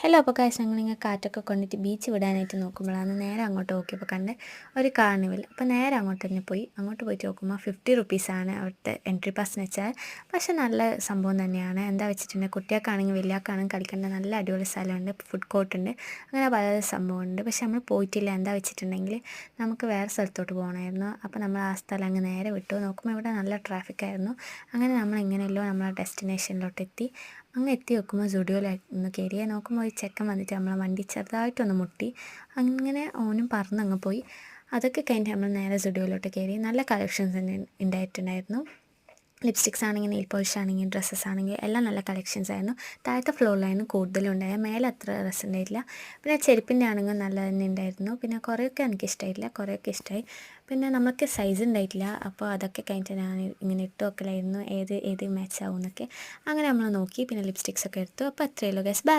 Hello അപ്പോൾ guys ഞങ്ങളിങ്ങനെ കാറ്റൊക്കെ കൊണ്ടിട്ട് ബീച്ച് വിടാനായിട്ട് നോക്കുമ്പോഴാണ് നേരെ അങ്ങോട്ട് നോക്കിയപ്പോൾ കണ്ട് ഒരു കാർണിവൽ. അപ്പോൾ നേരെ അങ്ങോട്ട് തന്നെ പോയി. അങ്ങോട്ട് പോയിട്ട് നോക്കുമ്പോൾ 50 റുപ്പീസാണ് അവിടുത്തെ എൻട്രി പാസ്ന്ന് വെച്ചാൽ. പക്ഷേ നല്ല സംഭവം തന്നെയാണ്. എന്താ വെച്ചിട്ടുണ്ടെങ്കിൽ കുട്ടികൾക്കാണെങ്കിൽ വലിയവർക്കാണെങ്കിൽ കളിക്കേണ്ട നല്ല അടിപൊളി സ്ഥലമുണ്ട്. ഫുഡ് കോർട്ടുണ്ട്, അങ്ങനെ പല സംഭവമുണ്ട്. പക്ഷെ നമ്മൾ പോയിട്ടില്ല. എന്താ വെച്ചിട്ടുണ്ടെങ്കിൽ നമുക്ക് വേറെ സ്ഥലത്തോട്ട് പോകണമായിരുന്നു. അപ്പോൾ നമ്മൾ ആ സ്ഥലം അങ്ങ് നേരെ വിട്ടു. നോക്കുമ്പോൾ ഇവിടെ നല്ല ട്രാഫിക്കായിരുന്നു. അങ്ങനെ നമ്മൾ എങ്ങനെയല്ലോ നമ്മളെ ഡെസ്റ്റിനേഷനിലോട്ട് എത്തി. അങ്ങ് എത്തി നോക്കുമ്പോൾ സ്റ്റുഡിയോയിലൊന്ന് കയറിയേ നോക്കുമ്പോൾ ഒരു ചെക്കൻ വന്നിട്ട് നമ്മളെ വണ്ടി ചെറുതായിട്ടൊന്ന് മുട്ടി. അങ്ങനെ ഓനും പറന്നങ്ങ് പോയി. അതൊക്കെ കഴിഞ്ഞിട്ട് നമ്മൾ നേരെ സ്റ്റുഡിയോയിലോട്ട് കയറി. നല്ല കളക്ഷൻസ് തന്നെ ഉണ്ടായിട്ടുണ്ടായിരുന്നു. ലിപ്സ്റ്റിക്സ് ആണെങ്കിൽ നെയിൽ പോളിഷ് ആണെങ്കിൽ ഡ്രസ്സസ് ആണെങ്കിൽ എല്ലാം നല്ല കളക്ഷൻസ് ആയിരുന്നു. താഴത്തെ ഫ്ലോറിലായിരുന്നു കൂടുതലും ഉണ്ടായത്, മേലെ അത്ര രസമുണ്ടായില്ല. പിന്നെ ചെരുപ്പിൻ്റെ ആണെങ്കിൽ നല്ല തന്നെ ഉണ്ടായിരുന്നു. പിന്നെ കുറേയൊക്കെ എനിക്ക് ഇഷ്ടമായിട്ടില്ല, കുറേയൊക്കെ ഇഷ്ടമായി. പിന്നെ നമുക്ക് സൈസ് ഉണ്ടായിട്ടില്ല. അപ്പോൾ അതൊക്കെ കഴിഞ്ഞിട്ട് ഞാൻ ഇങ്ങനെ ഇട്ട് വെക്കലായിരുന്നു ഏത് മാച്ച് ആവും എന്നൊക്കെ. അങ്ങനെ നമ്മൾ നോക്കി പിന്നെ ലിപ്സ്റ്റിക്സ് ഒക്കെ എടുത്തു. അപ്പോൾ അത്രയേ ഉള്ളൂ ഗൈസ്, ബൈ.